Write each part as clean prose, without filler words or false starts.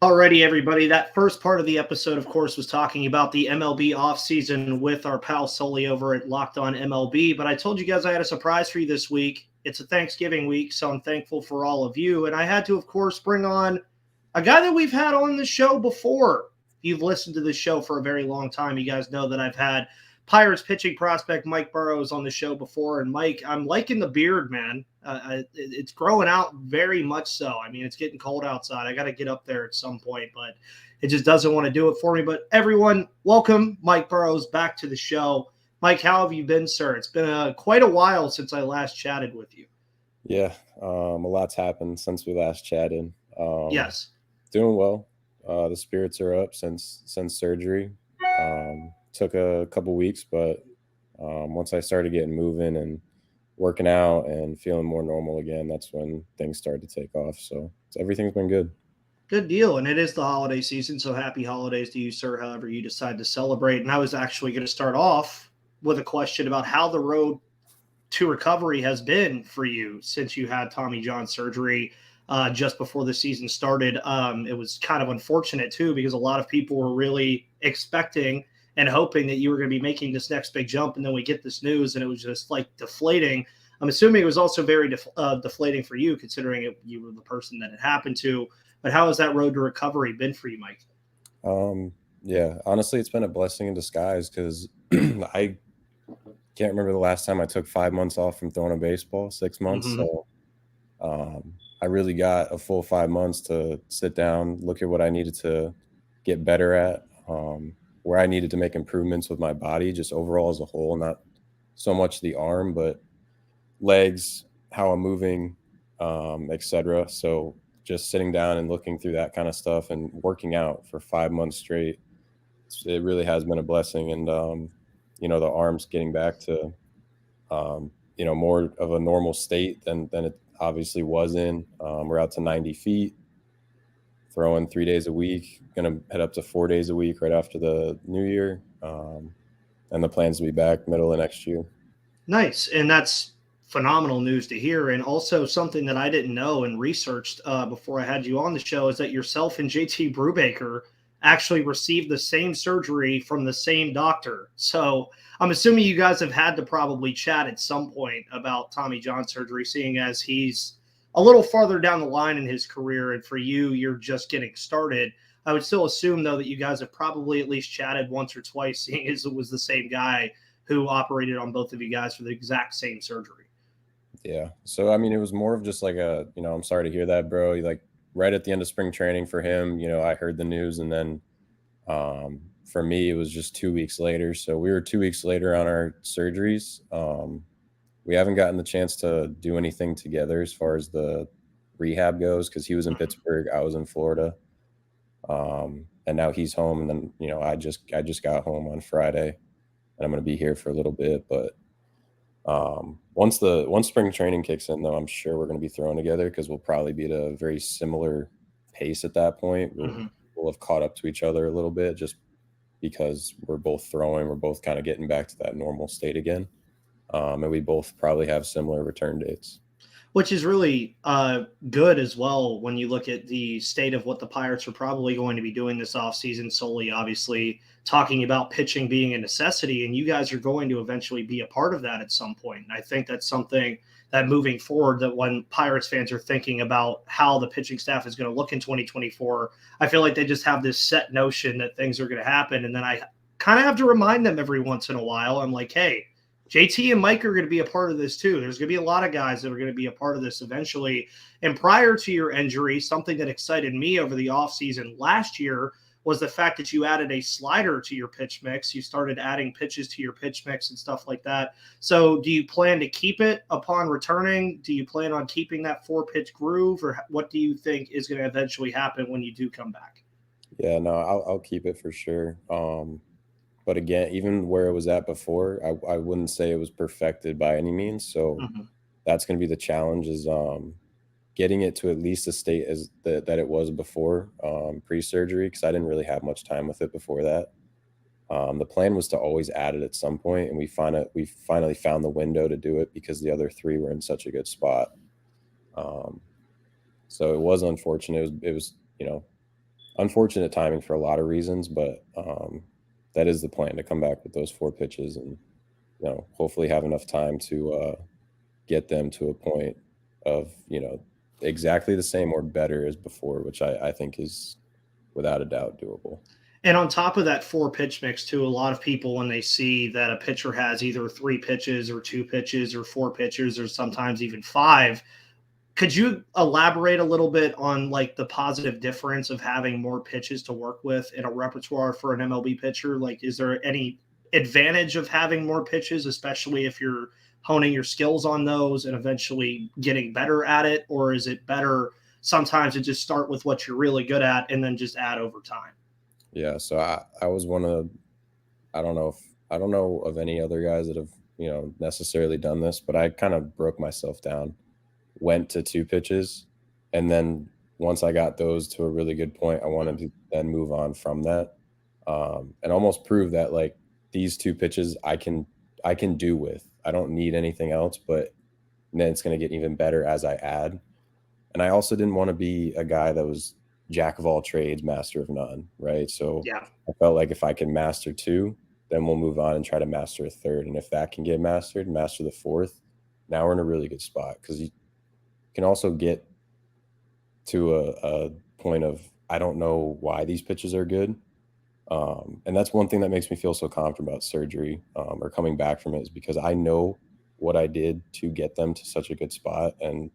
Alrighty, everybody. That first part of the episode, of course, was talking about the MLB offseason with our pal Sully over at Locked On MLB. But I told you guys I had a surprise for you this week. It's a Thanksgiving week, so I'm thankful for all of you. And I had to, of course, bring on a guy that we've had on the show before. If you've listened to this show for a very long time, you guys know that I've had Pirates pitching prospect Mike Burrows on the show before. And Mike, I'm liking the beard, man. It's growing out very much so. I mean, it's getting cold outside. I got to get up there at some point, but it just doesn't want to do it for me. But everyone, welcome Mike Burrows back to the show. Mike, how have you been, sir? It's been quite a while since I last chatted with you. Yeah, a lot's happened since we last chatted. Yes. Doing well. The spirits are up since surgery. Took a couple weeks, but once I started getting moving and working out and feeling more normal again, that's when things started to take off. So everything's been good. Good deal. And it is the holiday season, so happy holidays to you, sir, however you decide to celebrate. And I was actually going to start off with a question about how the road to recovery has been for you since you had Tommy John surgery just before the season started. It was kind of unfortunate, too, because a lot of people were really expecting and hoping that you were going to be making this next big jump. And then we get this news and it was just like deflating. I'm assuming it was also very deflating for you, considering you were the person that it happened to. But how has that road to recovery been for you, Mike? Yeah, honestly, it's been a blessing in disguise because I can't remember the last time I took 5 months off from throwing a baseball, 6 months. Mm-hmm. So I really got a full 5 months to sit down, look at what I needed to get better at, where I needed to make improvements with my body, just overall as a whole, not so much the arm, but legs, how I'm moving, etc. So just sitting down and looking through that kind of stuff and working out for 5 months straight, it really has been a blessing. And, the arm's getting back to, more of a normal state than it obviously was in. We're out to 90 feet. Throwing 3 days a week, going to head up to 4 days a week right after the new year. And the plans to be back middle of next year. Nice. And that's phenomenal news to hear. And also something that I didn't know and researched before I had you on the show is that yourself and JT Brewbaker actually received the same surgery from the same doctor. So I'm assuming you guys have had to probably chat at some point about Tommy John surgery, seeing as he's a little farther down the line in his career, and for you, you're just getting started. I would still assume, though, that you guys have probably at least chatted once or twice, seeing as it was the same guy who operated on both of you guys for the exact same surgery. Yeah. So, I mean, it was more of just like I'm sorry to hear that, bro. Like right at the end of spring training for him, I heard the news, and then for me, it was just 2 weeks later. So we were 2 weeks later on our surgeries. We haven't gotten the chance to do anything together as far as the rehab goes because he was in Pittsburgh, I was in Florida, and now he's home. And then I just got home on Friday, and I'm going to be here for a little bit. But once spring training kicks in, though, I'm sure we're going to be throwing together because we'll probably be at a very similar pace at that point. We'll have caught up to each other a little bit just because we're both throwing. We're both kind of getting back to that normal state again. And we both probably have similar return dates. Which is really good as well when you look at the state of what the Pirates are probably going to be doing this offseason, solely obviously talking about pitching being a necessity, and you guys are going to eventually be a part of that at some point. And I think that's something that moving forward, that when Pirates fans are thinking about how the pitching staff is going to look in 2024, I feel like they just have this set notion that things are going to happen. And then I kind of have to remind them every once in a while. I'm like, hey, JT and Mike are going to be a part of this too. There's going to be a lot of guys that are going to be a part of this eventually. And prior to your injury, something that excited me over the offseason last year was the fact that you added a slider to your pitch mix. You started adding pitches to your pitch mix and stuff like that. So do you plan to keep it upon returning? Do you plan on keeping that 4-pitch groove, or what do you think is going to eventually happen when you do come back? Yeah, no, I'll keep it for sure. But again, even where it was at before, I wouldn't say it was perfected by any means. So that's going to be the challenge, is getting it to at least a state as that it was before pre-surgery, because I didn't really have much time with it before that. The plan was to always add it at some point, and we finally found the window to do it because the other three were in such a good spot. So it was unfortunate. It was unfortunate timing for a lot of reasons, but that is the plan, to come back with those 4 pitches and, hopefully have enough time to get them to a point of, exactly the same or better as before, which I think is without a doubt doable. And on top of that 4 pitch mix, too, a lot of people, when they see that a pitcher has either 3 pitches or 2 pitches or 4 pitches or sometimes even 5, could you elaborate a little bit on like the positive difference of having more pitches to work with in a repertoire for an MLB pitcher? Like, is there any advantage of having more pitches, especially if you're honing your skills on those and eventually getting better at it? Or is it better sometimes to just start with what you're really good at and then just add over time? Yeah, so I was one of, I don't know of any other guys that have, necessarily done this, but I kind of broke myself down, went to 2 pitches, and then once I got those to a really good point, I wanted to then move on from that, and almost prove that, like, these 2 pitches I can do with. I don't need anything else, but then it's going to get even better as I add. And I also didn't want to be a guy that was jack of all trades, master of none, right? So Yeah. I felt like if I can master 2, then we'll move on and try to master a third. And if that can get mastered, master the fourth. Now we're in a really good spot, because you can also get to a point of, I don't know why these pitches are good. And that's one thing that makes me feel so confident about surgery, or coming back from it, is because I know what I did to get them to such a good spot, and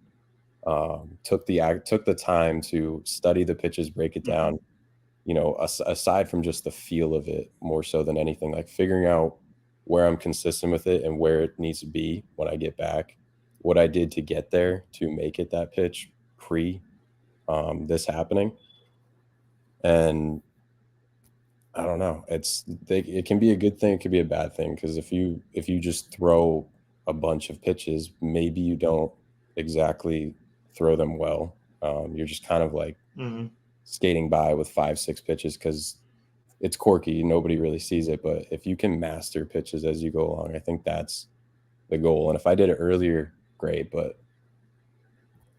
took the time to study the pitches, break it down, aside from just the feel of it, more so than anything, like figuring out where I'm consistent with it and where it needs to be when I get back, what I did to get there to make it that pitch pre this happening. And I don't know, it can be a good thing, it could be a bad thing, because if you just throw a bunch of pitches, maybe you don't exactly throw them well. You're just kind of like Mhm. skating by with 5, 6 pitches because it's quirky. Nobody really sees it. But if you can master pitches as you go along, I think that's the goal. And if I did it earlier, great. But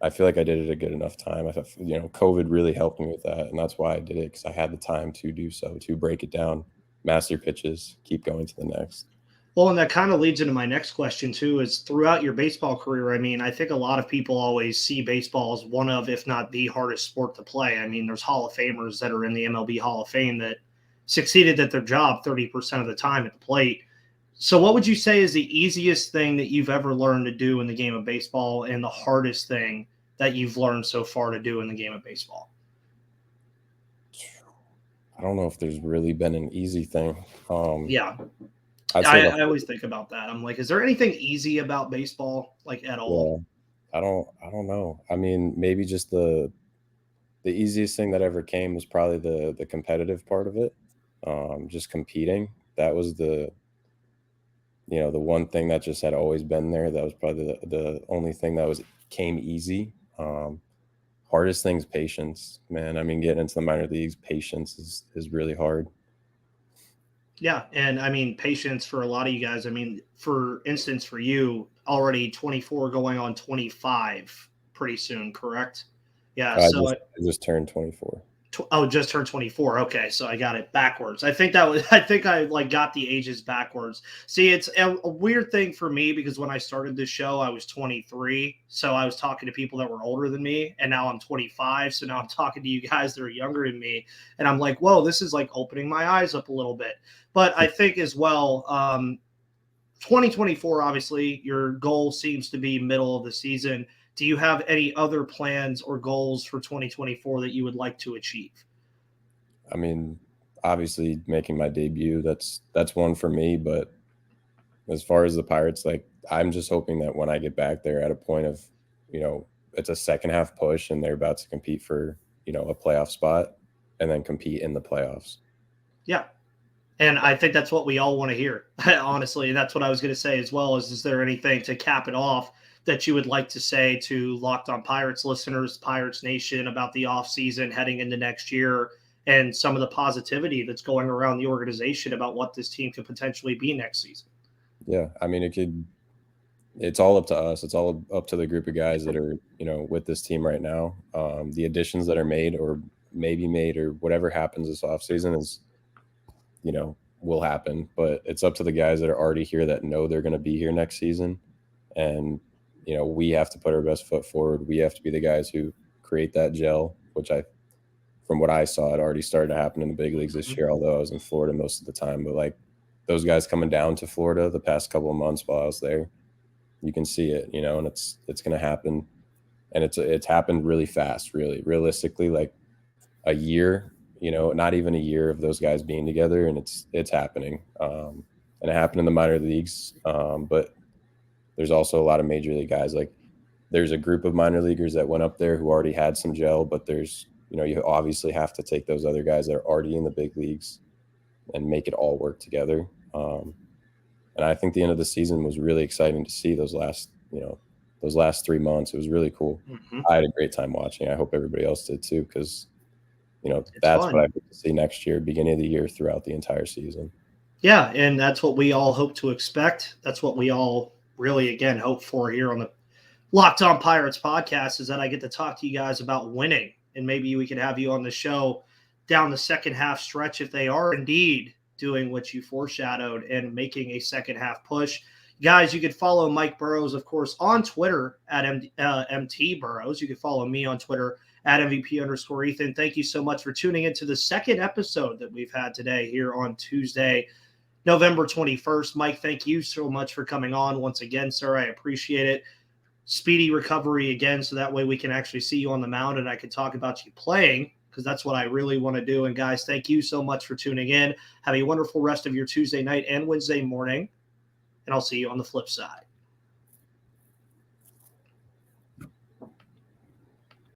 I feel like I did it a good enough time. I thought, COVID really helped me with that. And that's why I did it, because I had the time to do so, to break it down, master pitches, keep going to the next. Well, and that kind of leads into my next question too, is throughout your baseball career, I mean, I think a lot of people always see baseball as one of, if not the hardest sport to play. I mean, there's Hall of Famers that are in the MLB Hall of Fame that succeeded at their job 30% of the time at the plate. So what would you say is the easiest thing that you've ever learned to do in the game of baseball, and the hardest thing that you've learned so far to do in the game of baseball? I don't know if there's really been an easy thing. Yeah. I'd say I always think about that. I'm like, is there anything easy about baseball, like at all? yeah, I don't know. I mean, maybe just the easiest thing that ever came was probably the competitive part of it. Just competing. That was the one thing that just had always been there. That was probably the only thing that came easy. Hardest thing's patience, man. I mean, getting into the minor leagues, patience is really hard. Yeah, and I mean, patience for a lot of you guys. I mean, for instance, for you, already 24 going on 25 pretty soon, correct? Yeah, I so just I just turned 24. just turned 24. Okay, so I got it backwards. I think that was I think I like got the ages backwards. See, it's a weird thing for me because when I started this show, I was 23. So I was talking to people that were older than me, and now I'm 25. So now I'm talking to you guys that are younger than me, and I'm like, whoa, this is like opening my eyes up a little bit. But I think as well, 2024, obviously, your goal seems to be middle of the season. Do you have any other plans or goals for 2024 that you would like to achieve? I mean, obviously making my debut, that's one for me. But as far as the Pirates, like, I'm just hoping that when I get back there at a point of, it's a second half push and they're about to compete for, a playoff spot, and then compete in the playoffs. Yeah. And I think that's what we all want to hear, honestly. And that's what I was going to say as well. Is there anything to cap it off that you would like to say to Locked On Pirates listeners, Pirates Nation, about the offseason heading into next year, and some of the positivity that's going around the organization about what this team could potentially be next season? Yeah, I mean, it's all up to us. It's all up to the group of guys that are, with this team right now. The additions that are made, or maybe made or whatever happens this offseason is, will happen. But it's up to the guys that are already here that know they're going to be here next season. And, we have to put our best foot forward. We have to be the guys who create that gel, which from what I saw, it already started to happen in the big leagues this year, although I was in Florida most of the time. But like those guys coming down to Florida the past couple of months while I was there, you can see it, and it's going to happen. And it's happened really fast, really realistically, like a year, not even a year of those guys being together. And it's happening. And it happened in the minor leagues. But there's also a lot of major league guys. Like there's a group of minor leaguers that went up there who already had some gel, but there's, you obviously have to take those other guys that are already in the big leagues and make it all work together. And I think the end of the season was really exciting to see those last 3 months. It was really cool. I had a great time watching. I hope everybody else did too, because, that's fun. what I hope to see next year, beginning of the year, throughout the entire season. Yeah, and that's what we all hope to expect. That's what we all really, again, hope for here on the Locked On Pirates podcast, is that I get to talk to you guys about winning. And maybe we could have you on the show down the second half stretch if they are indeed doing what you foreshadowed and making a second half push. Guys, you could follow Mike Burrows, of course, on Twitter at MT Burrows. You can follow me on Twitter at MVP_Ethan. Thank you so much for tuning into the second episode that we've had today here on Tuesday, November 21st. Mike, thank you so much for coming on once again, sir. I appreciate it. Speedy recovery again, so that way we can actually see you on the mound and I can talk about you playing, because that's what I really want to do. And guys, thank you so much for tuning in. Have a wonderful rest of your Tuesday night and Wednesday morning, and I'll see you on the flip side.